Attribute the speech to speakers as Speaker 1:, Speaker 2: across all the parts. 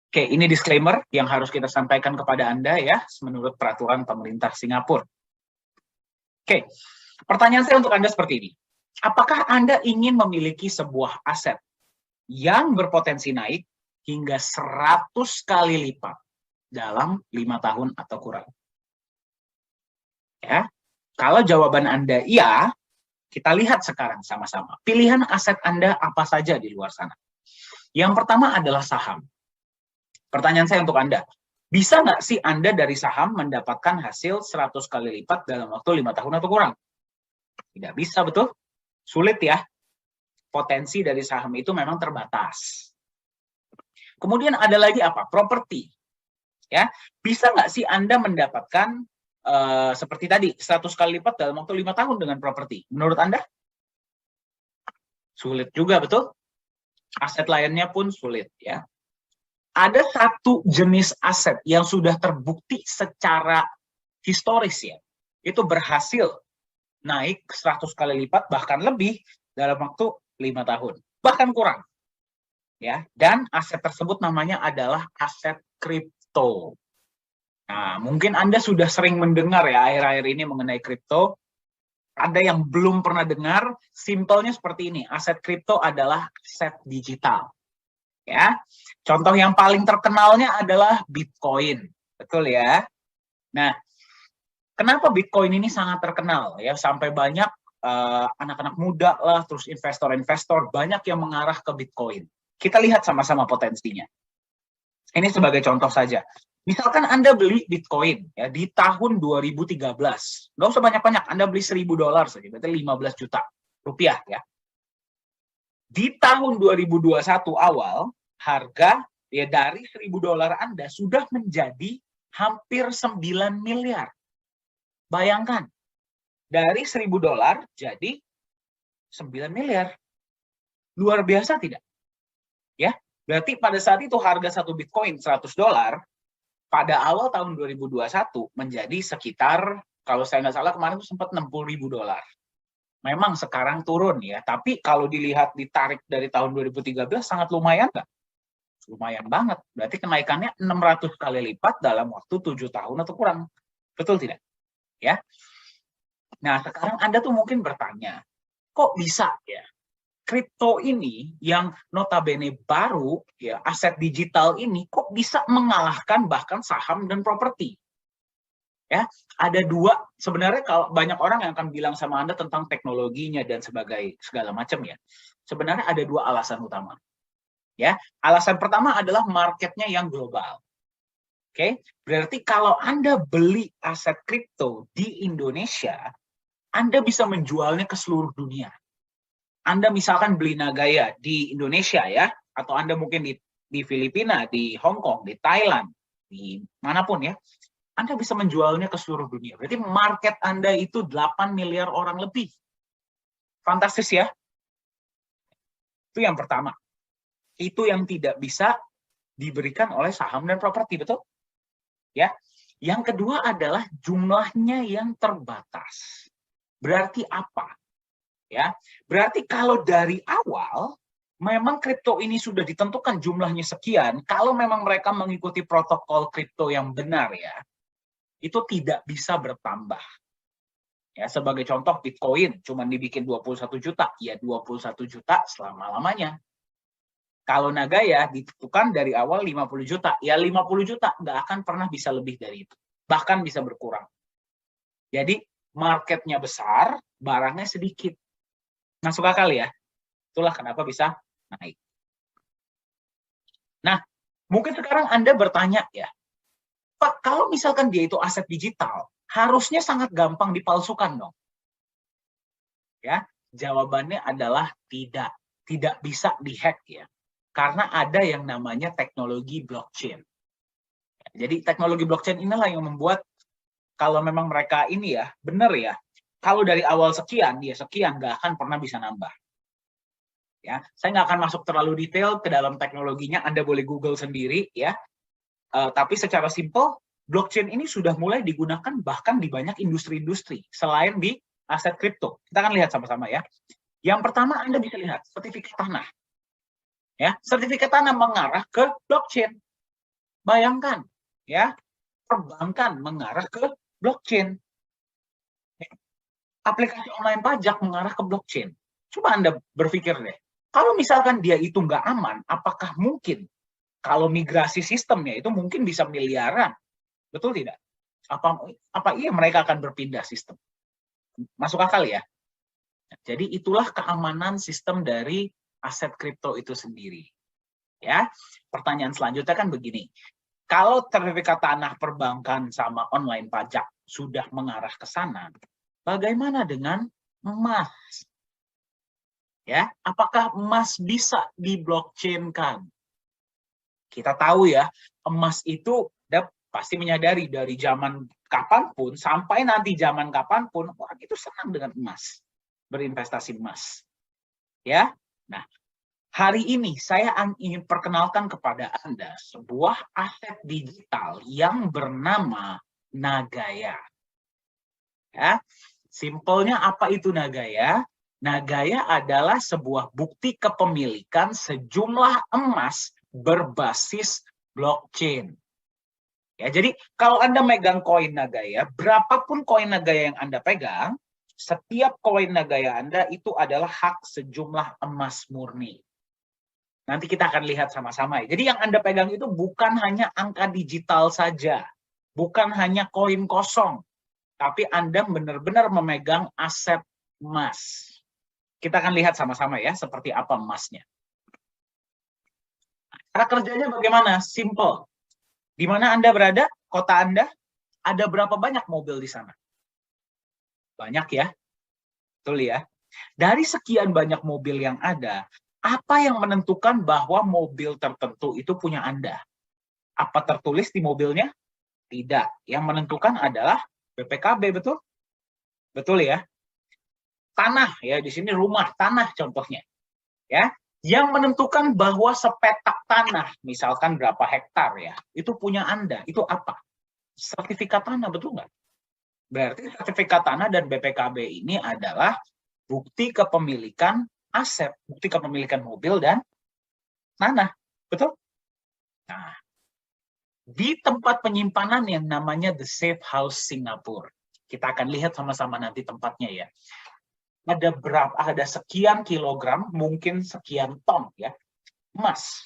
Speaker 1: Oke, ini disclaimer yang harus kita sampaikan kepada Anda ya, menurut peraturan pemerintah Singapura. Oke, pertanyaan saya untuk Anda seperti ini. Apakah Anda ingin memiliki sebuah aset yang berpotensi naik hingga 100 kali lipat dalam 5 tahun atau kurang? Ya, kalau jawaban Anda iya, kita lihat sekarang sama-sama. Pilihan aset Anda apa saja di luar sana? Yang pertama adalah saham. Pertanyaan saya untuk Anda, bisa nggak sih Anda dari saham mendapatkan hasil 100 kali lipat dalam waktu 5 tahun atau kurang? Tidak bisa, betul? Sulit ya. Potensi dari saham itu memang terbatas. Kemudian ada lagi apa? Properti. Ya, bisa nggak sih Anda mendapatkan seperti tadi 100 kali lipat dalam waktu 5 tahun dengan properti? Menurut Anda? Sulit juga, betul? Aset lainnya pun sulit ya. Ada satu jenis aset yang sudah terbukti secara historis ya, itu berhasil naik 100 kali lipat bahkan lebih dalam waktu 5 tahun, bahkan kurang. Ya, dan aset tersebut namanya adalah aset kripto. Nah, mungkin Anda sudah sering mendengar ya akhir-akhir ini mengenai kripto. Ada yang belum pernah dengar, simpelnya seperti ini, aset kripto adalah aset digital. Ya, contoh yang paling terkenalnya adalah Bitcoin, betul ya. Nah, kenapa Bitcoin ini sangat terkenal ya, sampai banyak anak-anak muda lah, terus investor-investor banyak yang mengarah ke Bitcoin. Kita lihat sama-sama potensinya. Ini sebagai contoh saja. Misalkan Anda beli Bitcoin ya di tahun 2013, nggak usah banyak-banyak, Anda beli $1.000 saja, berarti 15 juta rupiah ya. Di tahun 2021 awal, harga ya dari $1.000 Anda sudah menjadi hampir 9 miliar. Bayangkan, dari $1.000 jadi 9 miliar. Luar biasa tidak? Ya, berarti pada saat itu harga satu Bitcoin $100, pada awal tahun 2021 menjadi sekitar, kalau saya nggak salah kemarin itu sempat $60.000. Memang sekarang turun ya, tapi kalau dilihat ditarik dari tahun 2013 sangat lumayan nggak? Lumayan banget. Berarti kenaikannya 600 kali lipat dalam waktu 7 tahun atau kurang. Betul tidak? Ya. Nah, sekarang Anda tuh mungkin bertanya, kok bisa ya? Kripto ini yang notabene baru, ya aset digital ini, kok bisa mengalahkan bahkan saham dan properti? Ya, ada dua, sebenarnya kalau banyak orang yang akan bilang sama Anda tentang teknologinya dan segala macam ya. Sebenarnya ada dua alasan utama. Ya, alasan pertama adalah marketnya yang global. Oke, berarti kalau Anda beli aset kripto di Indonesia, Anda bisa menjualnya ke seluruh dunia. Anda misalkan beli Nagaya di Indonesia ya, atau Anda mungkin di Filipina, di Hong Kong, di Thailand, di manapun ya, Anda bisa menjualnya ke seluruh dunia. Berarti market Anda itu 8 miliar orang lebih. Fantastis ya. Itu yang pertama. Itu yang tidak bisa diberikan oleh saham dan properti, betul? Ya. Yang kedua adalah jumlahnya yang terbatas. Berarti apa? Ya, berarti kalau dari awal memang kripto ini sudah ditentukan jumlahnya sekian, kalau memang mereka mengikuti protokol kripto yang benar ya, itu tidak bisa bertambah. Ya, sebagai contoh Bitcoin cuma dibikin 21 juta, ya 21 juta selama-lamanya. Kalau Nagaya ditentukan dari awal 50 juta, ya 50 juta, nggak akan pernah bisa lebih dari itu. Bahkan bisa berkurang. Jadi marketnya besar, barangnya sedikit. Masuk akal ya? Itulah kenapa bisa naik. Nah, mungkin sekarang Anda bertanya ya, Pak, kalau misalkan dia itu aset digital, harusnya sangat gampang dipalsukan dong. Ya, jawabannya adalah tidak. Tidak bisa dihack ya. Karena ada yang namanya teknologi blockchain. Jadi teknologi blockchain inilah yang membuat kalau memang mereka ini ya, benar ya, kalau dari awal sekian, dia sekian, nggak akan pernah bisa nambah. Ya, saya nggak akan masuk terlalu detail ke dalam teknologinya, Anda boleh Google sendiri ya. Tapi secara simpel, blockchain ini sudah mulai digunakan bahkan di banyak industri-industri selain di aset kripto. Kita akan lihat sama-sama ya. Yang pertama Anda bisa lihat sertifikat tanah. Ya, sertifikat tanah mengarah ke blockchain. Bayangkan, ya, perbankan mengarah ke blockchain. Aplikasi online pajak mengarah ke blockchain. Coba Anda berpikir deh, kalau misalkan dia itu nggak aman, apakah mungkin kalau migrasi sistemnya itu mungkin bisa miliaran? Betul tidak? Apa iya mereka akan berpindah sistem? Masuk akal ya? Jadi itulah keamanan sistem dari aset kripto itu sendiri. Ya, pertanyaan selanjutnya kan begini. Kalau sertifikat tanah perbankan sama online pajak sudah mengarah ke sana, bagaimana dengan emas? Ya, apakah emas bisa di-blockchain-kan? Kita tahu ya, emas itu pasti menyadari dari zaman kapanpun sampai nanti zaman kapanpun orang itu senang dengan emas, berinvestasi emas. Ya, nah hari ini saya ingin perkenalkan kepada Anda sebuah aset digital yang bernama Nagaya. Ya, simpelnya apa itu Nagaya? Nagaya adalah sebuah bukti kepemilikan sejumlah emas berbasis blockchain. Ya, jadi kalau Anda megang koin Nagaya, berapapun koin Nagaya yang Anda pegang, setiap koin Nagaya Anda itu adalah hak sejumlah emas murni. Nanti kita akan lihat sama-sama. Jadi yang Anda pegang itu bukan hanya angka digital saja, bukan hanya koin kosong, tapi Anda benar-benar memegang aset emas. Kita akan lihat sama-sama ya, seperti apa emasnya. Cara kerjanya bagaimana? Simple. Di mana Anda berada, kota Anda, ada berapa banyak mobil di sana? Banyak ya, betul ya. Dari sekian banyak mobil yang ada, apa yang menentukan bahwa mobil tertentu itu punya Anda? Apa tertulis di mobilnya? Tidak. Yang menentukan adalah BPKB, betul? Betul ya. Tanah ya, di sini rumah, tanah contohnya. Ya, yang menentukan bahwa sepetak tanah, misalkan berapa hektar ya, itu punya Anda, itu apa? Sertifikat tanah, betul nggak? Berarti sertifikat tanah dan BPKB ini adalah bukti kepemilikan aset, bukti kepemilikan mobil dan tanah, betul? Nah, di tempat penyimpanan yang namanya The Safe House Singapura, kita akan lihat sama-sama nanti tempatnya ya. Ada sekian kilogram, mungkin sekian ton ya, emas.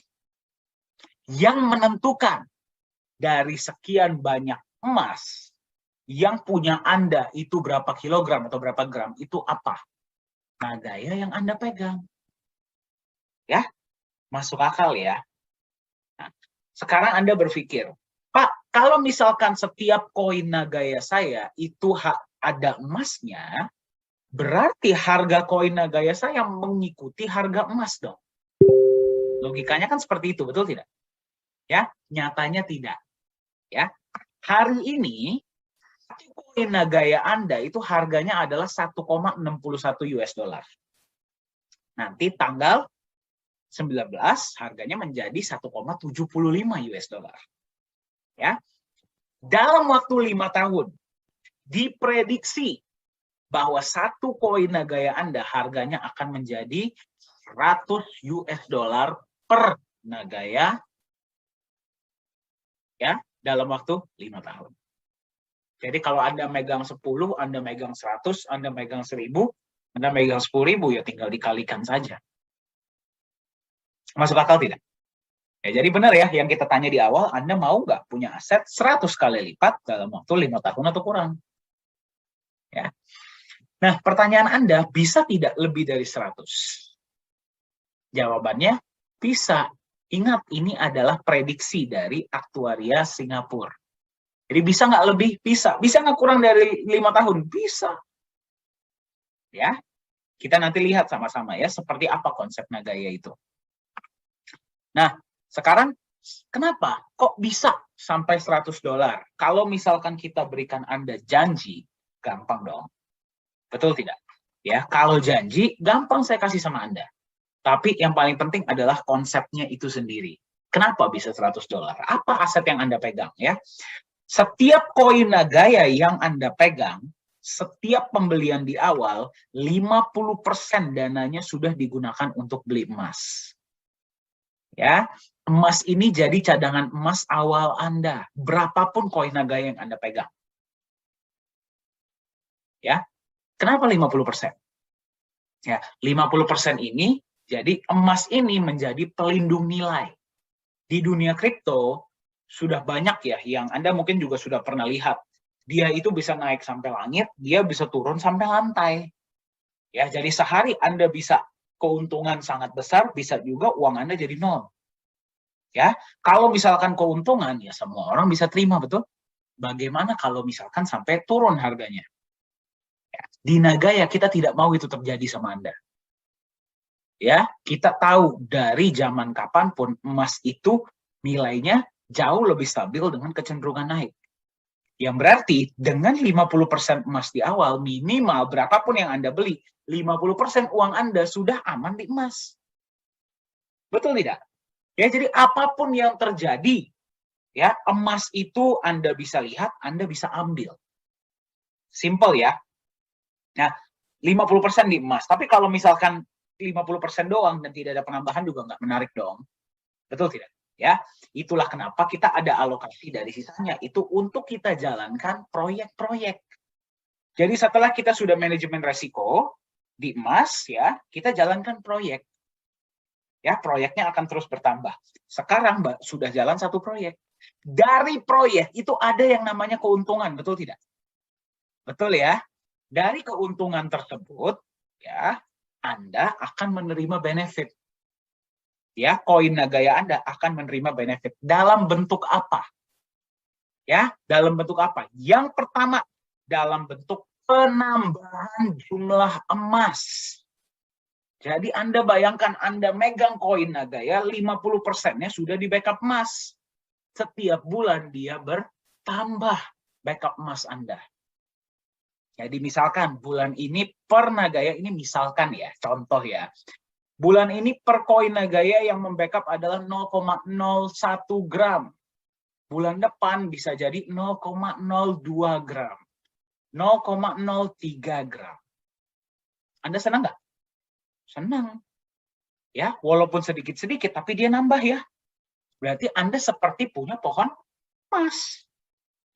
Speaker 1: Yang menentukan dari sekian banyak emas yang punya Anda itu berapa kilogram atau berapa gram, itu apa? Nagaya yang Anda pegang. Ya, masuk akal ya. Nah, sekarang Anda berpikir, Pak, kalau misalkan setiap koin Nagaya saya itu ada emasnya, berarti harga koin Nagaya saya mengikuti harga emas dong. Logikanya kan seperti itu, betul tidak? Ya, nyatanya tidak. Ya, hari ini koin Nagaya Anda itu harganya adalah 1,61 US dollar. Nanti tanggal 19 harganya menjadi 1,75 US dollar. Ya, dalam waktu 5 tahun diprediksi bahwa satu koin Nagaya Anda harganya akan menjadi 100 US dollar per Nagaya ya dalam waktu 5 tahun. Jadi kalau Anda megang 10, Anda megang 100, Anda megang 1000, Anda megang 10.000 ya tinggal dikalikan saja. Masuk akal tidak? Ya, jadi benar ya yang kita tanya di awal, Anda mau nggak punya aset 100 kali lipat dalam waktu 5 tahun atau kurang? Ya. Nah, pertanyaan Anda, bisa tidak lebih dari 100? Jawabannya, bisa. Ingat, ini adalah prediksi dari aktuaria Singapura. Jadi bisa nggak lebih? Bisa. Bisa nggak kurang dari 5 tahun? Bisa. Ya, kita nanti lihat sama-sama ya, seperti apa konsep Nagaya itu. Nah, sekarang kenapa? Kok bisa sampai 100 dolar? Kalau misalkan kita berikan Anda janji, gampang dong. Betul tidak? Ya, kalau janji, gampang saya kasih sama Anda. Tapi yang paling penting adalah konsepnya itu sendiri. Kenapa bisa 100 dolar? Apa aset yang Anda pegang ya? Setiap koin Nagaya yang Anda pegang, setiap pembelian di awal, 50% dananya sudah digunakan untuk beli emas. Ya, emas ini jadi cadangan emas awal Anda, berapapun koin Nagaya yang Anda pegang. Ya, kenapa 50%? Ya, 50% ini jadi emas ini menjadi pelindung nilai. Di dunia kripto sudah banyak ya yang Anda mungkin juga sudah pernah lihat. Dia itu bisa naik sampai langit, dia bisa turun sampai lantai. Ya, jadi sehari Anda bisa keuntungan sangat besar, bisa juga uang Anda jadi nol. Ya, kalau misalkan keuntungan ya semua orang bisa terima, betul? Bagaimana kalau misalkan sampai turun harganya? Ya, di Nagaya kita tidak mau itu terjadi sama Anda. Ya, kita tahu dari zaman kapanpun emas itu nilainya jauh lebih stabil dengan kecenderungan naik. Yang berarti dengan 50% emas di awal, minimal berapapun yang Anda beli, 50% uang Anda sudah aman di emas. Betul tidak? Ya, jadi apapun yang terjadi, ya, emas itu Anda bisa lihat, Anda bisa ambil. Simple ya. Nah, 50% di emas. Tapi kalau misalkan 50% doang dan tidak ada penambahan juga nggak menarik dong. Betul tidak? Ya, itulah kenapa kita ada alokasi dari sisanya itu untuk kita jalankan proyek-proyek. Jadi setelah kita sudah manajemen resiko di emas ya, kita jalankan proyek. Ya, proyeknya akan terus bertambah. Sekarang Mbak sudah jalan satu proyek. Dari proyek itu ada yang namanya keuntungan, betul tidak? Betul ya? Dari keuntungan tersebut ya, Anda akan menerima benefit. Ya, koin Nagaya Anda akan menerima benefit dalam bentuk apa? Ya, dalam bentuk apa? Yang pertama, dalam bentuk penambahan jumlah emas. Jadi Anda bayangkan Anda megang koin Nagaya, 50%-nya sudah di backup emas. Setiap bulan dia bertambah backup emas Anda. Jadi misalkan bulan ini per Nagaya, ini misalkan ya, contoh ya. Bulan ini per koin Nagaya yang membackup adalah 0,01 gram. Bulan depan bisa jadi 0,02 gram. 0,03 gram. Anda senang nggak? Senang. Ya, walaupun sedikit-sedikit, tapi dia nambah ya. Berarti Anda seperti punya pohon emas.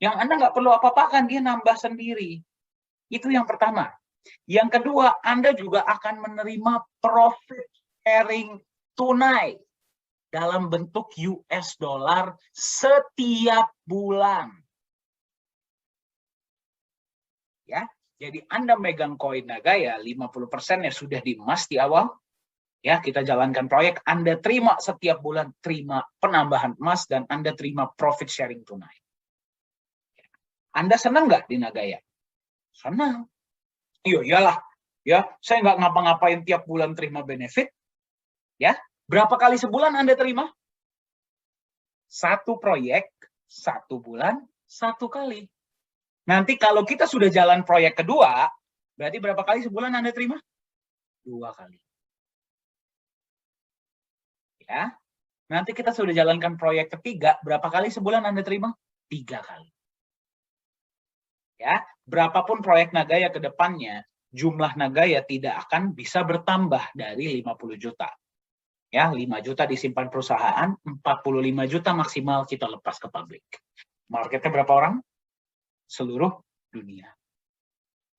Speaker 1: Yang Anda nggak perlu apa-apakan, dia nambah sendiri. Itu yang pertama. Yang kedua, Anda juga akan menerima profit sharing tunai dalam bentuk US dollar setiap bulan. Ya, jadi Anda megang koin Nagaya, 50%-nya sudah di emas di awal. Ya, kita jalankan proyek, Anda terima setiap bulan, terima penambahan emas, dan Anda terima profit sharing tunai. Anda senang nggak di Nagaya? Senang. Iya, iyalah. Ya, saya nggak ngapa-ngapain tiap bulan terima benefit. Ya, berapa kali sebulan Anda terima? Satu proyek, satu bulan, satu kali. Nanti kalau kita sudah jalan proyek kedua, berarti berapa kali sebulan Anda terima? 2 kali. Ya, nanti kita sudah jalankan proyek ketiga, berapa kali sebulan Anda terima? 3 kali. Ya, berapapun proyek Nagaya ke depannya, jumlah Nagaya tidak akan bisa bertambah dari 50 juta. Ya, 5 juta disimpan perusahaan, 45 juta maksimal kita lepas ke publik. Marketnya berapa orang? Seluruh dunia.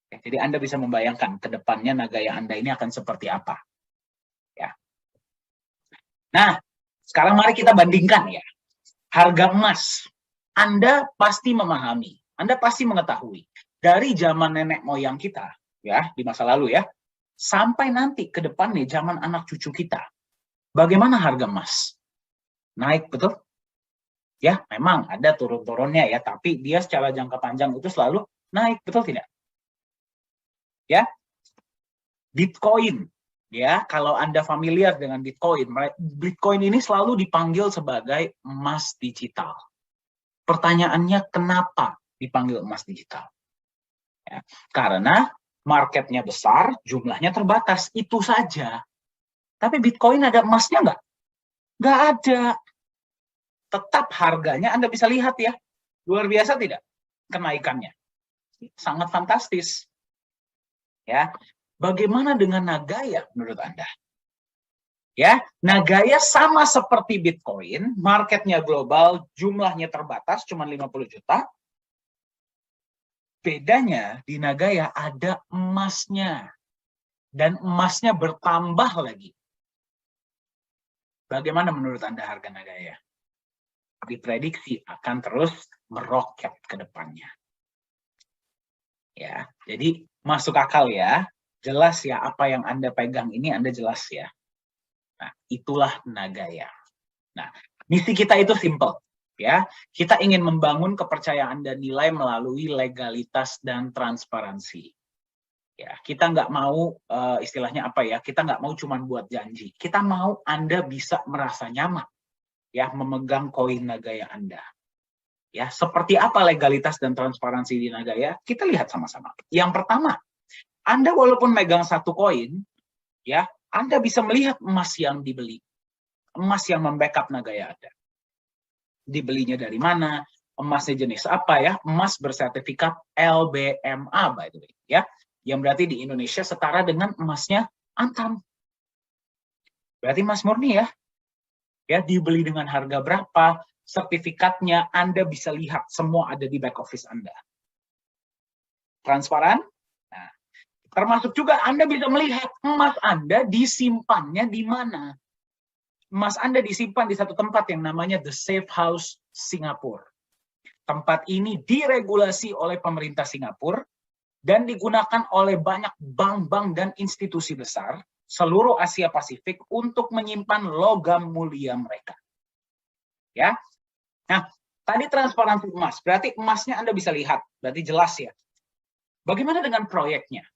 Speaker 1: Ya, jadi Anda bisa membayangkan ke depannya Nagaya Anda ini akan seperti apa. Ya. Nah, sekarang mari kita bandingkan ya. Harga emas. Anda pasti memahami, Anda pasti mengetahui dari zaman nenek moyang kita ya di masa lalu ya, sampai nanti ke depan nih zaman anak cucu kita. Bagaimana harga emas? Naik, betul? Ya, memang ada turun-turunnya ya, tapi dia secara jangka panjang itu selalu naik, betul tidak? Ya. Bitcoin, ya, kalau Anda familiar dengan Bitcoin, Bitcoin ini selalu dipanggil sebagai emas digital. Pertanyaannya kenapa dipanggil emas digital? Ya, karena marketnya besar, jumlahnya terbatas, itu saja. Tapi Bitcoin ada emasnya nggak? Nggak ada. Tetap harganya Anda bisa lihat ya, luar biasa tidak kenaikannya? Sangat fantastis. Ya, bagaimana dengan Nagaya menurut Anda? Ya, Nagaya sama seperti Bitcoin, marketnya global, jumlahnya terbatas, cuma 50 juta. Bedanya di Nagaya ada emasnya. Dan emasnya bertambah lagi. Bagaimana menurut Anda harga Nagaya? Diprediksi akan terus meroket ke depannya. Ya, jadi masuk akal ya. Jelas ya apa yang Anda pegang ini Anda jelas ya. Nah, itulah Nagaya. Nah, misi kita itu simple, ya. Kita ingin membangun kepercayaan dan nilai melalui legalitas dan transparansi. Ya, kita nggak mau istilahnya apa ya? Kita nggak mau cuma buat janji. Kita mau Anda bisa merasa nyaman, ya, memegang koin Nagaya Anda. Ya, seperti apa legalitas dan transparansi di Nagaya? Kita lihat sama-sama. Yang pertama, Anda walaupun megang satu koin, ya, Anda bisa melihat emas yang dibeli. Emas yang membackup Nagaya Anda. Dibelinya dari mana? Emasnya jenis apa ya? Emas bersertifikat LBMA by the way, ya. Yang berarti di Indonesia setara dengan emasnya Antam. Berarti emas murni ya. Ya, dibeli dengan harga berapa? Sertifikatnya Anda bisa lihat, semua ada di back office Anda. Transparan? Nah, termasuk juga Anda bisa melihat emas Anda disimpannya di mana. Emas Anda disimpan di satu tempat yang namanya The Safe House Singapura. Tempat ini diregulasi oleh pemerintah Singapura dan digunakan oleh banyak bank-bank dan institusi besar seluruh Asia Pasifik untuk menyimpan logam mulia mereka. Ya. Nah, tadi transparansi emas, berarti emasnya Anda bisa lihat, berarti jelas ya. Bagaimana dengan proyeknya?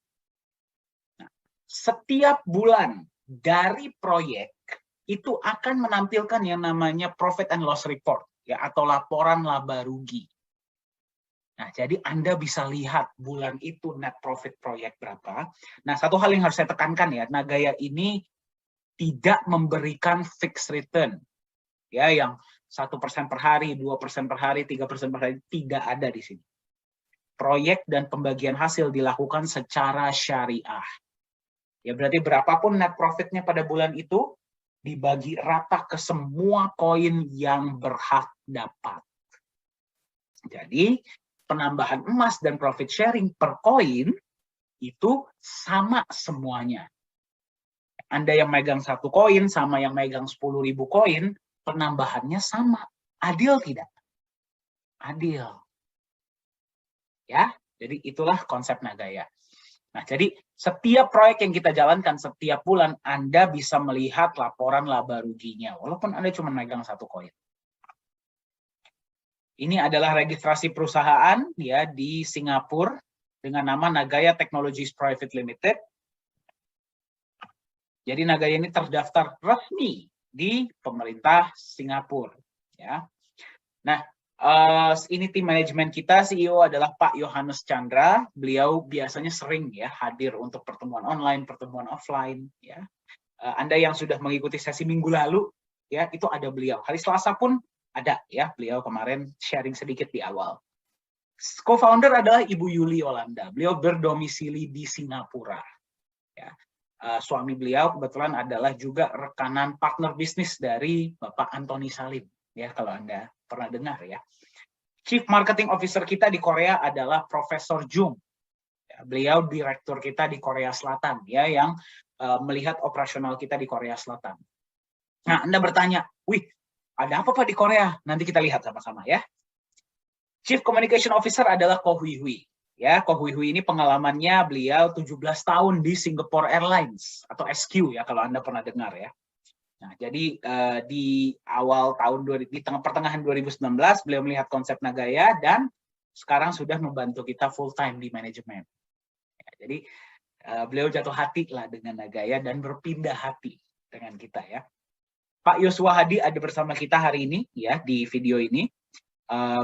Speaker 1: Nah, setiap bulan dari proyek itu akan menampilkan yang namanya profit and loss report, ya, atau laporan laba rugi. Nah, jadi Anda bisa lihat bulan itu net profit proyek berapa. Nah, satu hal yang harus saya tekankan ya, Nagaya ini tidak memberikan fixed return. Ya, yang 1% per hari, 2% per hari, 3% per hari, tidak ada di sini. Proyek dan pembagian hasil dilakukan secara syariah. Ya, berarti berapapun net profitnya pada bulan itu, dibagi rata ke semua koin yang berhak dapat. Jadi, penambahan emas dan profit sharing per koin itu sama semuanya. Anda yang megang satu koin sama yang megang 10.000 koin, penambahannya sama. Adil tidak? Adil. Ya, jadi itulah konsep Nagaya. Nah, jadi setiap proyek yang kita jalankan setiap bulan, Anda bisa melihat laporan laba ruginya, walaupun Anda cuma megang satu koin. Ini adalah registrasi perusahaan ya di Singapura dengan nama Nagaya Technologies Private Limited. Jadi Nagaya ini terdaftar resmi di pemerintah Singapura. Ya. Nah, ini tim manajemen kita, CEO adalah Pak Yohanes Chandra. Beliau biasanya sering ya hadir untuk pertemuan online, pertemuan offline. Ya. Anda yang sudah mengikuti sesi minggu lalu, ya itu ada beliau. Hari Selasa pun ada ya, beliau kemarin sharing sedikit di awal. Co-founder adalah Ibu Yuli Yolanda. Beliau berdomisili di Singapura. Ya. Suami beliau kebetulan adalah juga rekanan partner bisnis dari Bapak Antoni Salim. Ya, kalau Anda pernah dengar ya. Chief Marketing Officer kita di Korea adalah Profesor Jung. Ya, beliau direktur kita di Korea Selatan ya, yang melihat operasional kita di Korea Selatan. Nah, Anda bertanya, wih, ada apa Pak di Korea? Nanti kita lihat sama-sama ya. Chief Communication Officer adalah Ko Hui Hui. Ya, Ko Hui Hui ini pengalamannya beliau 17 tahun di Singapore Airlines atau SQ ya kalau Anda pernah dengar ya. Nah, jadi di awal tahun di pertengahan 2019 beliau melihat konsep Nagaya dan sekarang sudah membantu kita full time di manajemen. Ya, jadi beliau jatuh hati lah dengan Nagaya dan berpindah hati dengan kita ya. Pak Yosua Hadi ada bersama kita hari ini ya di video ini.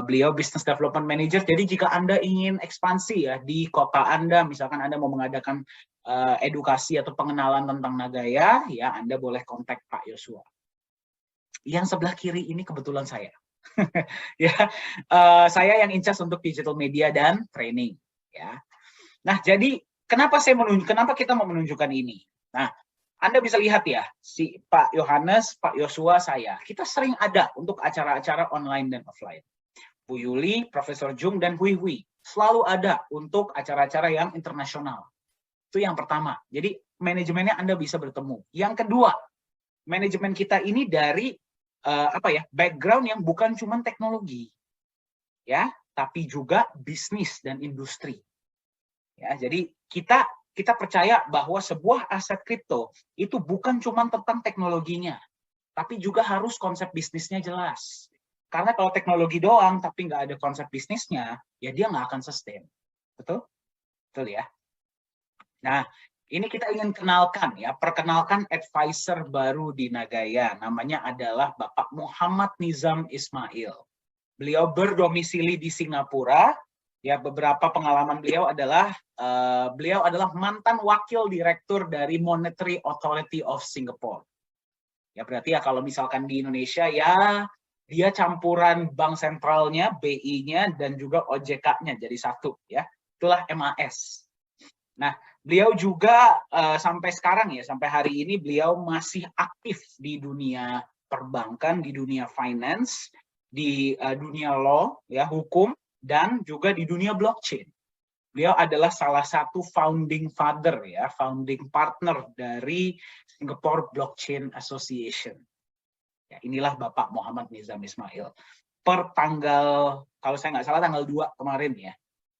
Speaker 1: Beliau Business Development Manager. Jadi jika Anda ingin ekspansi ya di kota Anda, misalkan Anda mau mengadakan edukasi atau pengenalan tentang Nagaya, ya Anda boleh kontak Pak Yosua. Yang sebelah kiri ini kebetulan saya. Ya, saya yang in charge untuk digital media dan training. Ya. Nah, jadi kenapa kita mau menunjukkan ini? Nah, Anda bisa lihat ya, si Pak Yohanes, Pak Yosua, saya, kita sering ada untuk acara-acara online dan offline. Bu Yuli, Profesor Jung, dan Hui Hui selalu ada untuk acara-acara yang internasional. Itu yang pertama. Jadi manajemennya Anda bisa bertemu. Yang kedua, manajemen kita ini dari background yang bukan cuma teknologi, ya, tapi juga bisnis dan industri. Ya, jadi kita percaya bahwa sebuah aset kripto itu bukan cuma tentang teknologinya, tapi juga harus konsep bisnisnya jelas. Karena kalau teknologi doang tapi nggak ada konsep bisnisnya, ya dia nggak akan sustain. Betul? Betul ya? Nah, ini kita ingin perkenalkan advisor baru di Nagaya. Namanya adalah Bapak Muhammad Nizam Ismail. Beliau berdomisili di Singapura. Ya, beberapa pengalaman beliau adalah mantan wakil direktur dari Monetary Authority of Singapore. Ya, berarti ya kalau misalkan di Indonesia ya dia campuran bank sentralnya, BI-nya dan juga OJK-nya jadi satu ya. Itulah MAS. Nah, beliau juga sampai sekarang ya, sampai hari ini beliau masih aktif di dunia perbankan, di dunia finance, di dunia law ya, hukum, dan juga di dunia blockchain. Beliau adalah salah satu founding father ya, founding partner dari Singapore Blockchain Association. Ya, inilah Bapak Muhammad Nizam Ismail. Per tanggal, kalau saya nggak salah tanggal 2 kemarin ya,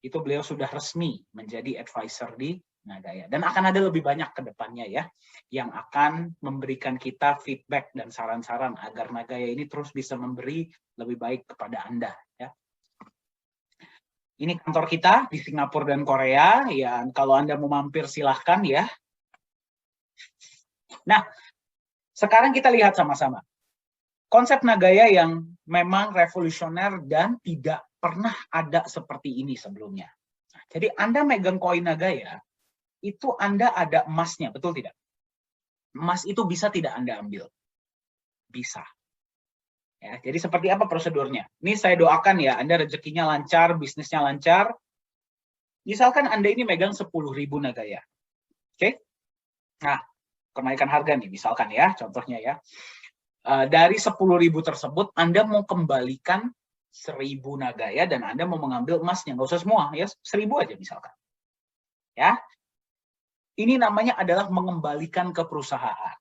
Speaker 1: itu beliau sudah resmi menjadi advisor di Nagaya. Dan akan ada lebih banyak ke depannya ya, yang akan memberikan kita feedback dan saran-saran agar Nagaya ini terus bisa memberi lebih baik kepada Anda. Ya. Ini kantor kita di Singapura dan Korea. Ya, kalau Anda mau mampir silahkan ya. Nah, sekarang kita lihat sama-sama. Konsep Nagaya yang memang revolusioner dan tidak pernah ada seperti ini sebelumnya. Jadi Anda megang koin Nagaya, itu Anda ada emasnya, betul tidak? Emas itu bisa tidak Anda ambil? Bisa. Ya, jadi seperti apa prosedurnya? Ini saya doakan ya, Anda rezekinya lancar, bisnisnya lancar. Misalkan Anda ini megang 10.000 Nagaya. Oke? Nah, kenaikan harga nih, misalkan ya, contohnya ya. Dari 10.000 tersebut, Anda mau kembalikan 1.000 Nagaya dan Anda mau mengambil emasnya. Nggak usah semua, ya 1.000 aja misalkan. Ya, ini namanya adalah mengembalikan ke perusahaan.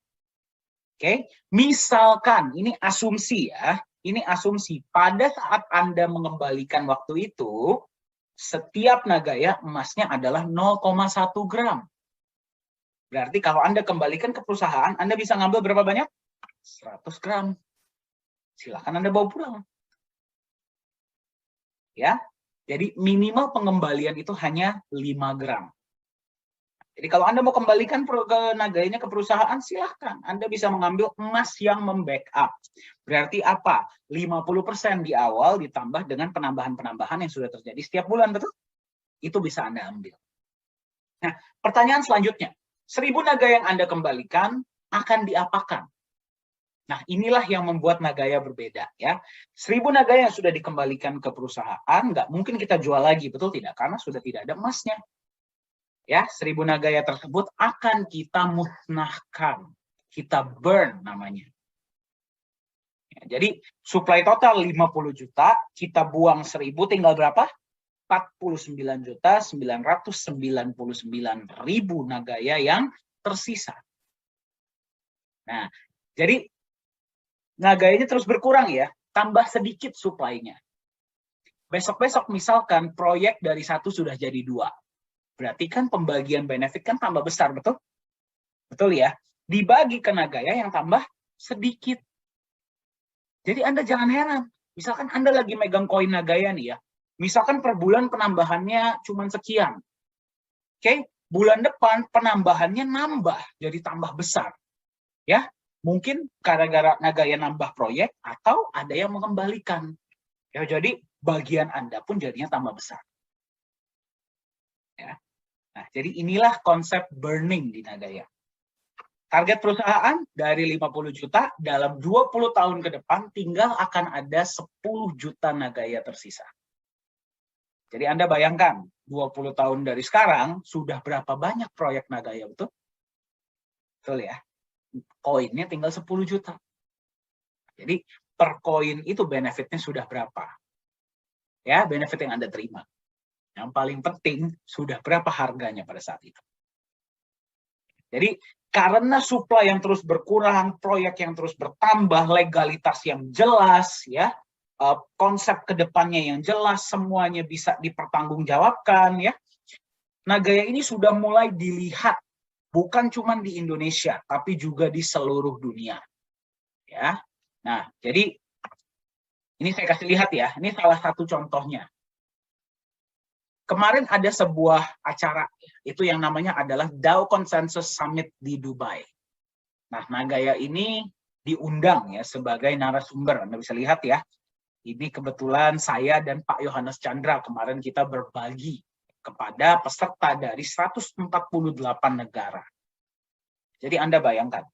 Speaker 1: Oke, misalkan ini asumsi ya, ini asumsi pada saat Anda mengembalikan waktu itu, setiap Nagaya emasnya adalah 0,1 gram. Berarti kalau Anda kembalikan ke perusahaan, Anda bisa ngambil berapa banyak? 100 gram. Silakan Anda bawa pulang. Ya, jadi minimal pengembalian itu hanya 5 gram. Jadi kalau Anda mau kembalikan ke Nagayanya ke perusahaan, silahkan. Anda bisa mengambil emas yang membackup. Berarti apa? 50% di awal ditambah dengan penambahan-penambahan yang sudah terjadi setiap bulan, betul? Itu bisa Anda ambil. Nah, pertanyaan selanjutnya. 1.000 Nagaya yang Anda kembalikan akan diapakan? Nah, inilah yang membuat Nagaya berbeda. Ya. 1.000 Nagaya yang sudah dikembalikan ke perusahaan, nggak mungkin kita jual lagi, betul tidak? Karena sudah tidak ada emasnya. Ya, 1.000 Nagaya tersebut akan kita musnahkan, kita burn namanya. Ya, jadi supply total 50 juta, kita buang 1.000, tinggal berapa? 49.999.000 Nagaya yang tersisa. Nah, jadi Nagayanya terus berkurang ya, tambah sedikit supply-nya. Besok-besok misalkan proyek dari 1 sudah jadi 2. Berarti kan pembagian benefit kan tambah besar, betul? Betul ya? Dibagi ke Nagaya yang tambah sedikit. Jadi Anda jangan heran. Misalkan Anda lagi megang koin Nagaya nih ya. Misalkan per bulan penambahannya cuma sekian. Oke? Bulan depan penambahannya nambah, jadi tambah besar. Ya? Mungkin gara-gara Nagaya nambah proyek atau ada yang mengembalikan. Ya, jadi bagian Anda pun jadinya tambah besar. Ya. Nah, jadi inilah konsep burning di Nagaya. Target perusahaan dari 50 juta dalam 20 tahun ke depan tinggal akan ada 10 juta Nagaya tersisa. Jadi Anda bayangkan, 20 tahun dari sekarang sudah berapa banyak proyek Nagaya, betul? Betul ya? koinnya tinggal 10 juta. Jadi per koin itu benefitnya sudah berapa? Ya, benefit yang Anda terima. Yang paling penting, sudah berapa harganya pada saat itu. Jadi, karena supply yang terus berkurang, proyek yang terus bertambah, legalitas yang jelas, ya, konsep kedepannya yang jelas, semuanya bisa dipertanggungjawabkan, ya. Nagaya ini sudah mulai dilihat, bukan cuma di Indonesia, tapi juga di seluruh dunia. Ya, nah, jadi ini saya kasih lihat ya, ini salah satu contohnya. Kemarin ada sebuah acara, itu yang namanya adalah DAO Consensus Summit di Dubai. Nah, Nagaya ini diundang ya sebagai narasumber. Anda bisa lihat ya, ini kebetulan saya dan Pak Yohanes Chandra kemarin kita berbagi kepada peserta dari 148 negara. Jadi Anda bayangkan.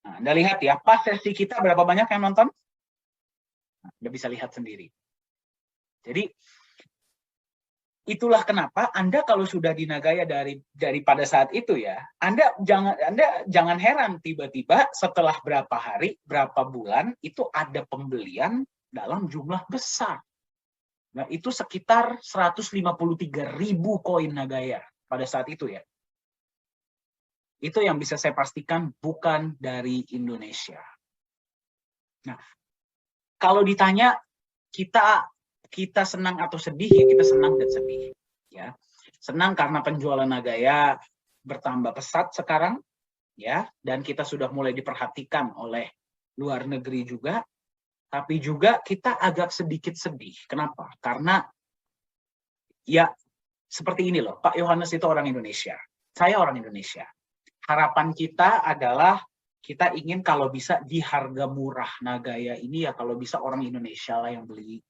Speaker 1: Nah, Anda lihat ya, pas sesi kita berapa banyak yang nonton? Nah, Anda bisa lihat sendiri. Jadi, itulah kenapa Anda kalau sudah di Nagaya dari pada saat itu ya, Anda jangan heran tiba-tiba setelah berapa hari, berapa bulan itu ada pembelian dalam jumlah besar. Nah, itu sekitar 153.000 koin Nagaya pada saat itu ya. Itu yang bisa saya pastikan bukan dari Indonesia. Nah, kalau ditanya kita senang atau sedih ya, kita senang dan sedih ya. Senang karena penjualan Nagaya bertambah pesat sekarang ya, dan kita sudah mulai diperhatikan oleh luar negeri juga. Tapi juga kita agak sedikit sedih. Kenapa? Karena ya seperti ini loh, Pak Yohanes itu orang Indonesia. Saya orang Indonesia. Harapan kita adalah kita ingin kalau bisa di harga murah Nagaya ini ya kalau bisa orang Indonesia lah yang beli.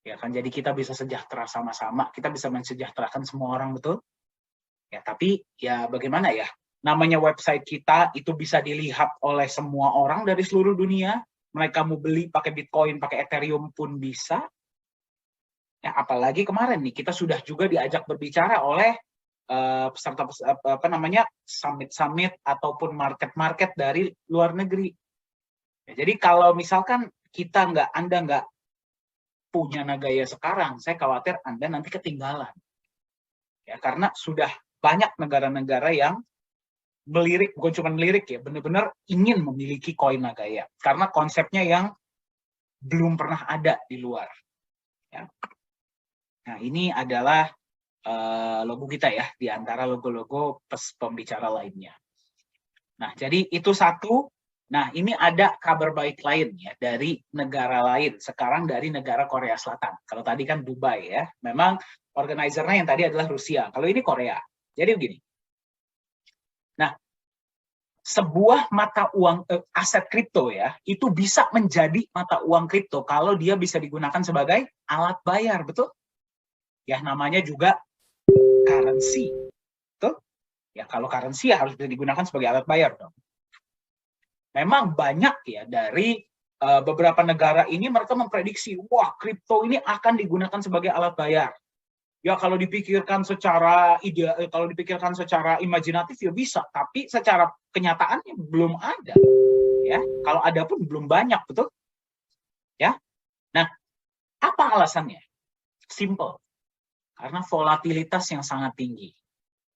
Speaker 1: Ya kan, jadi kita bisa sejahtera sama-sama, kita bisa mensejahterakan semua orang, betul? Ya, tapi ya bagaimana ya? Namanya website kita itu bisa dilihat oleh semua orang dari seluruh dunia. Mereka mau beli pakai Bitcoin, pakai Ethereum pun bisa. Ya, apalagi kemarin nih kita sudah juga diajak berbicara oleh peserta summit-summit ataupun market-market dari luar negeri. Ya, jadi kalau misalkan Anda nggak punya Nagaya sekarang, saya khawatir Anda nanti ketinggalan. Ya, karena sudah banyak negara-negara yang melirik, bukan cuma melirik ya, benar-benar ingin memiliki koin Nagaya. Karena konsepnya yang belum pernah ada di luar. Ya. Nah, ini adalah logo kita ya, di antara logo-logo pembicara lainnya. Nah, jadi itu satu. Nah, ini ada kabar baik lain ya dari negara lain. Sekarang dari negara Korea Selatan. Kalau tadi kan Dubai ya. Memang organizernya yang tadi adalah Rusia. Kalau ini Korea. Jadi begini. Nah, sebuah mata uang aset kripto ya, itu bisa menjadi mata uang kripto kalau dia bisa digunakan sebagai alat bayar, betul? Ya, namanya juga currency. Betul? Ya, kalau currency ya harus bisa digunakan sebagai alat bayar dong. Memang banyak ya dari beberapa negara ini mereka memprediksi, wah kripto ini akan digunakan sebagai alat bayar. Ya kalau dipikirkan secara kalau dipikirkan secara imajinatif ya bisa, tapi secara kenyataannya belum ada. Ya, kalau ada pun belum banyak, betul? Ya. Nah, apa alasannya? Simple. Karena volatilitas yang sangat tinggi.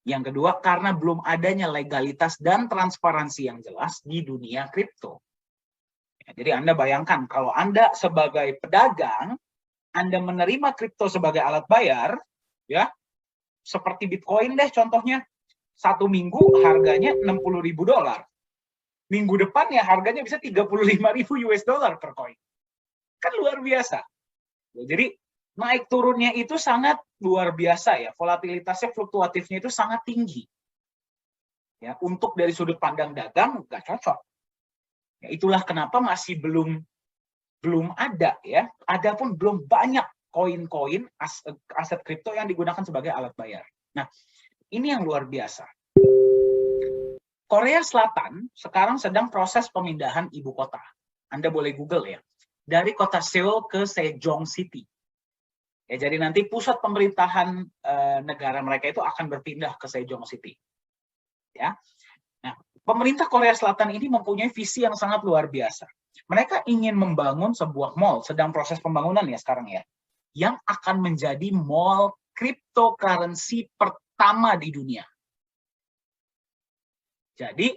Speaker 1: Yang kedua, karena belum adanya legalitas dan transparansi yang jelas di dunia kripto. Ya, jadi Anda bayangkan, kalau Anda sebagai pedagang, Anda menerima kripto sebagai alat bayar, ya, seperti Bitcoin deh contohnya, 1 minggu harganya $60.000. Minggu depan ya harganya bisa 35.000 US dollar per koin. Kan luar biasa. Jadi naik turunnya itu sangat luar biasa ya, volatilitasnya, fluktuatifnya itu sangat tinggi. Ya, untuk dari sudut pandang dagang nggak cocok. Ya, itulah kenapa masih belum ada ya. Adapun belum banyak koin-koin aset kripto yang digunakan sebagai alat bayar. Nah, ini yang luar biasa. Korea Selatan sekarang sedang proses pemindahan ibu kota. Anda boleh Google ya. Dari kota Seoul ke Sejong City. Ya, jadi nanti pusat pemerintahan negara mereka itu akan berpindah ke Sejong City. Ya. Nah, pemerintah Korea Selatan ini mempunyai visi yang sangat luar biasa. Mereka ingin membangun sebuah mall, sedang proses pembangunan ya sekarang ya, yang akan menjadi mall cryptocurrency pertama di dunia. Jadi,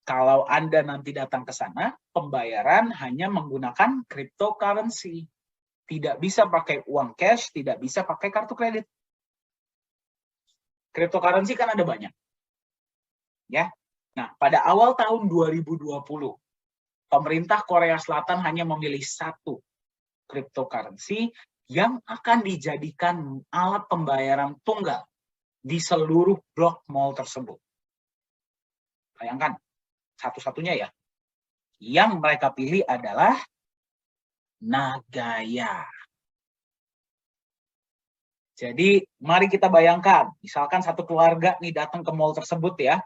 Speaker 1: kalau Anda nanti datang ke sana, pembayaran hanya menggunakan cryptocurrency. Tidak bisa pakai uang cash, tidak bisa pakai kartu kredit. Cryptocurrency kan ada banyak. Ya. Nah, pada awal tahun 2020, pemerintah Korea Selatan hanya memilih satu cryptocurrency yang akan dijadikan alat pembayaran tunggal di seluruh blok mall tersebut. Bayangkan, satu-satunya ya. Yang mereka pilih adalah Nagaya. Jadi, mari kita bayangkan, misalkan satu keluarga nih datang ke mall tersebut ya,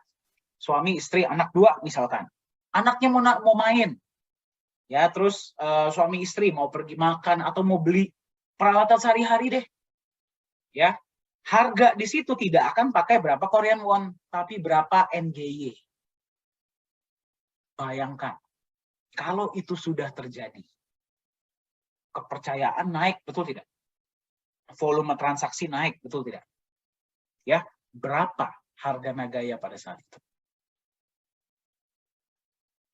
Speaker 1: suami, istri, anak 2 misalkan. Anaknya mau main, ya terus suami istri mau pergi makan atau mau beli peralatan sehari-hari deh, ya harga di situ tidak akan pakai berapa Korean won, tapi berapa NGY. Bayangkan, kalau itu sudah terjadi, kepercayaan naik, betul tidak? Volume transaksi naik, betul tidak? Ya, berapa harga Nagaya pada saat itu?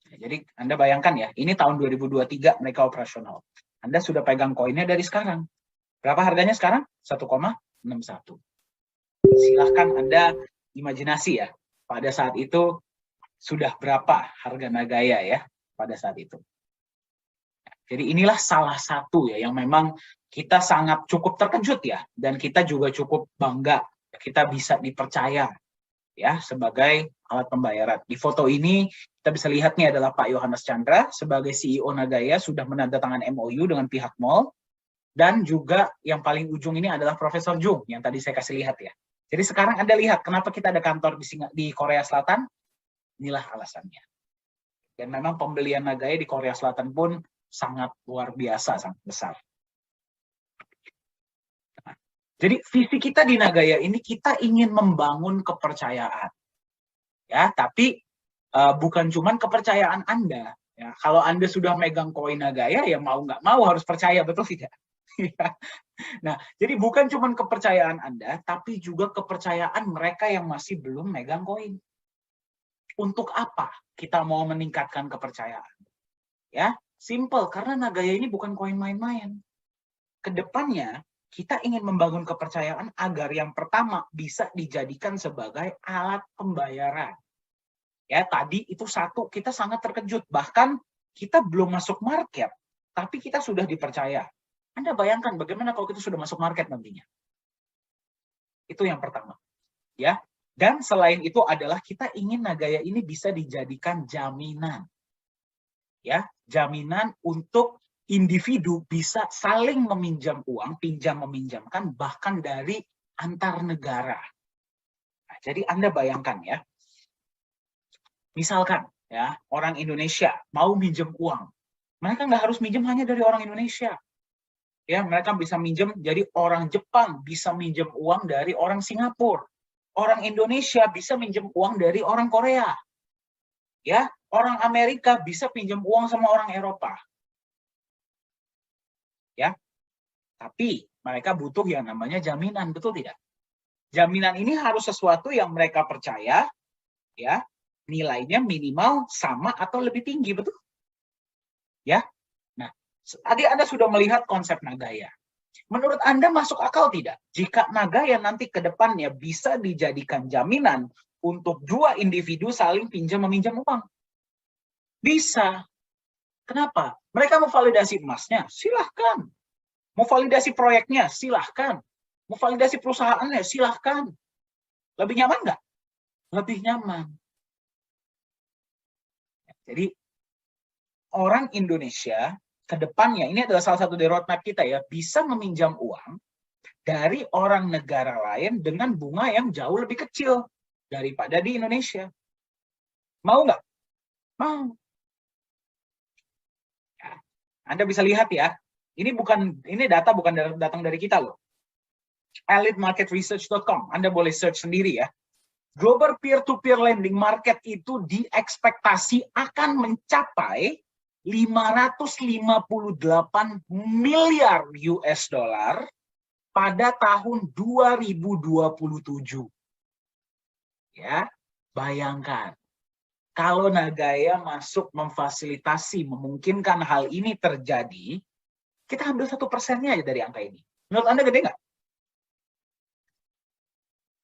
Speaker 1: Jadi Anda bayangkan ya, ini tahun 2023 mereka operasional. Anda sudah pegang koinnya dari sekarang. Berapa harganya sekarang? 1,61. Silahkan Anda imajinasi ya, pada saat itu sudah berapa harga Nagaya ya pada saat itu. Jadi inilah salah satu ya yang memang kita sangat cukup terkejut ya, dan kita juga cukup bangga kita bisa dipercaya ya sebagai alat pembayaran. Di foto ini kita bisa lihat nih adalah Pak Yohanes Chandra sebagai CEO Nagaya sudah menandatangani MOU dengan pihak mall, dan juga yang paling ujung ini adalah Profesor Jung yang tadi saya kasih lihat ya. Jadi sekarang Anda lihat kenapa kita ada kantor di Korea Selatan, inilah alasannya. Dan memang pembelian Nagaya di Korea Selatan pun sangat luar biasa, sangat besar. Jadi visi kita di Nagaya ini kita ingin membangun kepercayaan, ya. Tapi bukan cuma kepercayaan Anda. Ya. Kalau Anda sudah megang koin Nagaya, ya mau nggak mau harus percaya, betul tidak? Nah, jadi bukan cuma kepercayaan Anda, tapi juga kepercayaan mereka yang masih belum megang koin. Untuk apa kita mau meningkatkan kepercayaan? Ya, simple, karena Nagaya ini bukan koin main-main. Kedepannya kita ingin membangun kepercayaan agar yang pertama bisa dijadikan sebagai alat pembayaran. Ya, tadi itu satu, kita sangat terkejut. Bahkan kita belum masuk market, tapi kita sudah dipercaya. Anda bayangkan bagaimana kalau kita sudah masuk market nantinya. Itu yang pertama. Ya. Dan selain itu adalah kita ingin Nagaya ini bisa dijadikan jaminan. Ya, jaminan untuk individu bisa saling meminjam uang, pinjam meminjamkan, bahkan dari antar negara. Nah, jadi Anda bayangkan ya, misalkan ya orang Indonesia mau minjem uang, mereka nggak harus minjem hanya dari orang Indonesia. Ya, mereka bisa minjem jadi orang Jepang, bisa minjem uang dari orang Singapura. Orang Indonesia bisa minjem uang dari orang Korea. Ya, orang Amerika bisa pinjam uang sama orang Eropa. Ya, tapi mereka butuh yang namanya jaminan, betul tidak? Jaminan ini harus sesuatu yang mereka percaya, ya, nilainya minimal sama atau lebih tinggi, betul? Ya, nah, tadi Anda sudah melihat konsep Nagaya. Menurut Anda masuk akal tidak? Jika Nagaya nanti ke depannya bisa dijadikan jaminan untuk dua individu saling pinjam meminjam uang? Bisa. Kenapa? Mereka mau validasi emasnya, silahkan. Mau validasi proyeknya, silahkan. Mau validasi perusahaannya, silahkan. Lebih nyaman nggak? Lebih nyaman. Jadi, orang Indonesia ke depannya, ini adalah salah satu dari roadmap kita ya, bisa meminjam uang dari orang negara lain dengan bunga yang jauh lebih kecil daripada di Indonesia. Mau nggak? Mau. Anda bisa lihat ya, ini data bukan datang dari kita loh. elitemarketresearch.com, Anda boleh search sendiri ya. global peer-to-peer lending market itu diekspektasi akan mencapai 558 miliar US dollar pada tahun 2027. Ya, bayangkan kalau Nagaya masuk memfasilitasi, memungkinkan hal ini terjadi, kita ambil 1%-nya aja dari angka ini. Menurut Anda gede nggak?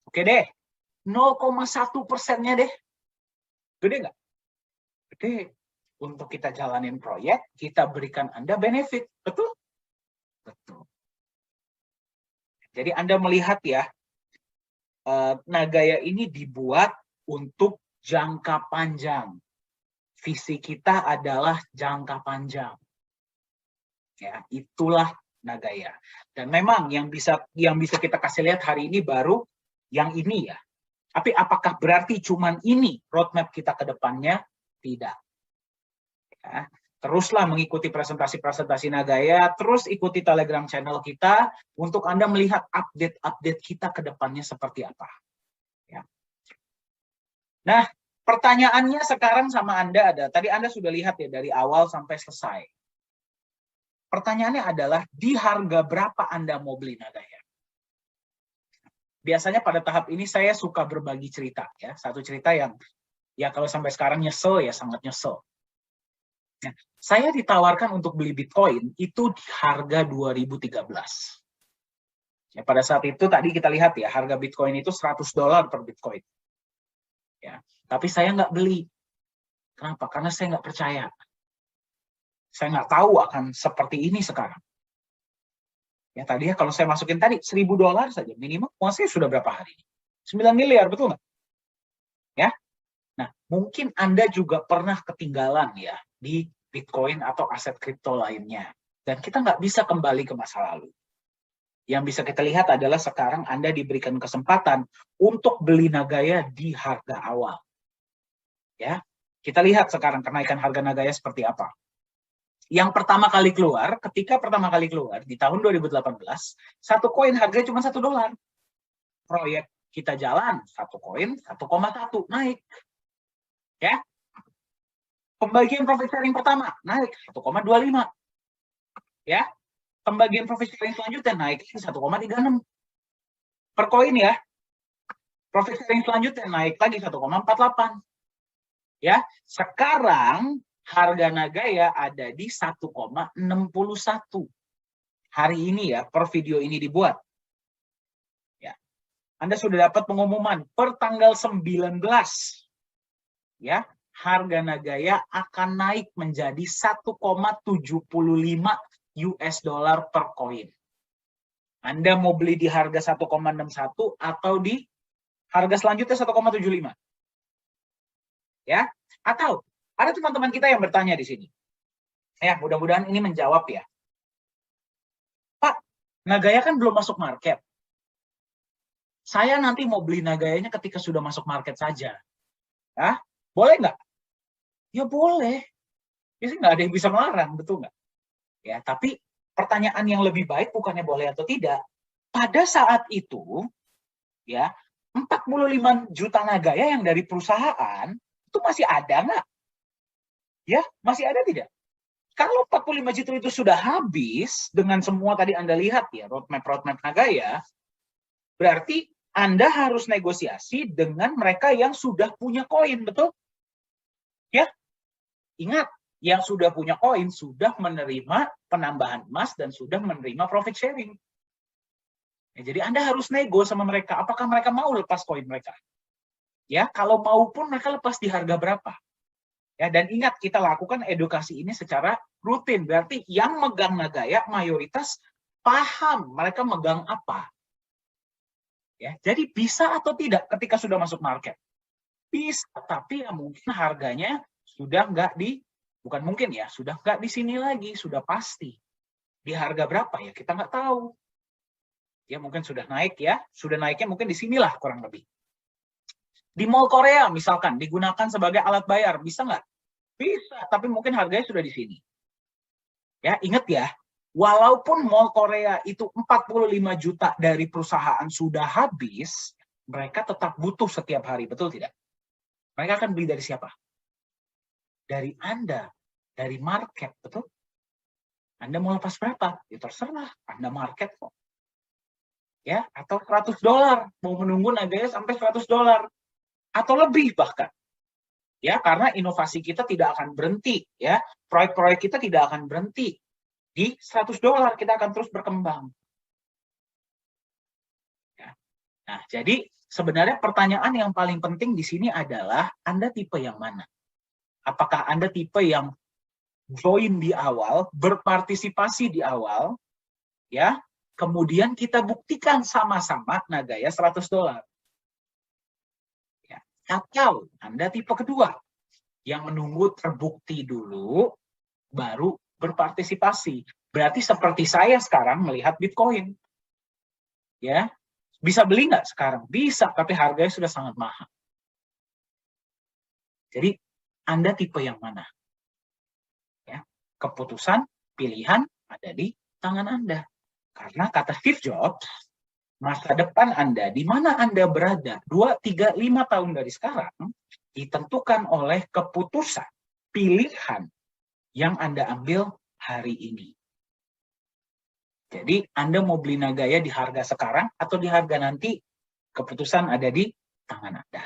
Speaker 1: Oke deh, 0,1%-nya deh. Gede nggak? Gede. Untuk kita jalanin proyek, kita berikan Anda benefit. Betul? Betul. Jadi Anda melihat ya, Nagaya ini dibuat untuk jangka panjang. Visi kita adalah jangka panjang. Ya, itulah Nagaya. Dan memang yang bisa kita kasih lihat hari ini baru yang ini ya. Tapi apakah berarti cuman ini roadmap kita ke depannya? Tidak. Ya, teruslah mengikuti presentasi-presentasi Nagaya, terus ikuti Telegram channel kita untuk Anda melihat update-update kita ke depannya seperti apa. Ya. Nah, pertanyaannya sekarang sama Anda ada, tadi Anda sudah lihat ya dari awal sampai selesai. Pertanyaannya adalah, di harga berapa Anda mau beli Nagaya? Biasanya pada tahap ini saya suka berbagi cerita ya, satu cerita yang ya kalau sampai sekarang nyesel ya, sangat nyesel. Nah, saya ditawarkan untuk beli Bitcoin itu di harga 2013. Ya, pada saat itu tadi kita lihat ya, harga Bitcoin itu $100 per Bitcoin. Ya, tapi saya nggak beli. Kenapa? Karena saya nggak percaya. Saya nggak tahu akan seperti ini sekarang. Ya tadinya kalau saya masukin tadi $1.000 saja minimal, uang saya sudah berapa hari? 9 miliar, betul nggak? Ya. Nah, mungkin Anda juga pernah ketinggalan ya di Bitcoin atau aset kripto lainnya. Dan kita nggak bisa kembali ke masa lalu. Yang bisa kita lihat adalah sekarang Anda diberikan kesempatan untuk beli Nagaya di harga awal. Ya, kita lihat sekarang kenaikan harga Nagaya seperti apa. Yang pertama kali keluar, ketika pertama kali keluar di tahun 2018, satu koin harganya cuma $1. Proyek kita jalan, satu koin 1,1 naik. Ya, pembagian profit sharing pertama naik 1,25. Ya, pembagian profit sharing selanjutnya naik 1,36 per koin ya. Profit sharing selanjutnya naik lagi 1,48. Ya, sekarang harga Nagaya ada di 1,61. Hari ini ya, per video ini dibuat. Ya. Anda sudah dapat pengumuman per tanggal 19. Ya, harga Nagaya akan naik menjadi 1,75 US dollar per koin. Anda mau beli di harga 1,61 atau di harga selanjutnya 1,75. Ya, atau ada teman-teman kita yang bertanya di sini. Ya, mudah-mudahan ini menjawab ya. Pak, Nagaya kan belum masuk market. Saya nanti mau beli Nagayanya ketika sudah masuk market saja. Ya, boleh nggak? Ya boleh. Ya sih nggak ada yang bisa melarang, betul nggak? Ya, tapi pertanyaan yang lebih baik bukannya boleh atau tidak. Pada saat itu, ya 45 juta Nagaya yang dari perusahaan itu masih ada nggak? Ya, masih ada tidak? Kalau 45 juta itu sudah habis dengan semua tadi Anda lihat ya, roadmap Nagaya, berarti Anda harus negosiasi dengan mereka yang sudah punya koin, betul? Ya, ingat, yang sudah punya koin sudah menerima penambahan emas dan sudah menerima profit sharing. Ya, jadi Anda harus nego sama mereka, apakah mereka mau lepas koin mereka? Ya, kalau mau pun mereka lepas di harga berapa? Ya, dan ingat kita lakukan edukasi ini secara rutin. Berarti yang megang Nagaya mayoritas paham mereka megang apa. Ya, jadi bisa atau tidak ketika sudah masuk market? Bisa, tapi ya mungkin harganya sudah nggak di, bukan mungkin ya, sudah nggak di sini lagi, sudah pasti. Di harga berapa ya kita nggak tahu. Ya mungkin sudah naik ya, sudah naiknya mungkin di sinilah kurang lebih. Di Mall Korea misalkan digunakan sebagai alat bayar, bisa nggak? Bisa, tapi mungkin harganya sudah di sini. Ya, ingat ya, walaupun Mall Korea itu 45 juta dari perusahaan sudah habis, mereka tetap butuh setiap hari, betul tidak? Mereka akan beli dari siapa? Dari Anda, dari market, betul? Anda mau lepas berapa? Ya terserah, Anda market kok. Ya, atau $100, mau menunggu Nagaya sampai $100 atau lebih bahkan. Ya, karena inovasi kita tidak akan berhenti, ya. Proyek-proyek kita tidak akan berhenti. Di $100 kita akan terus berkembang. Ya. Nah, jadi sebenarnya pertanyaan yang paling penting di sini adalah Anda tipe yang mana? Apakah Anda tipe yang join di awal, berpartisipasi di awal, ya, kemudian kita buktikan sama-sama Nagaya $100. Ya. Atau Anda tipe kedua, yang menunggu terbukti dulu, baru berpartisipasi. Berarti seperti saya sekarang melihat Bitcoin. Ya, bisa beli nggak sekarang? Bisa, tapi harganya sudah sangat mahal. Jadi, Anda tipe yang mana? Ya, keputusan, pilihan ada di tangan Anda. Karena kata Steve Jobs, masa depan Anda, di mana Anda berada 2, 3, 5 tahun dari sekarang, ditentukan oleh keputusan, pilihan yang Anda ambil hari ini. Jadi Anda mau beli Nagaya di harga sekarang atau di harga nanti, keputusan ada di tangan Anda.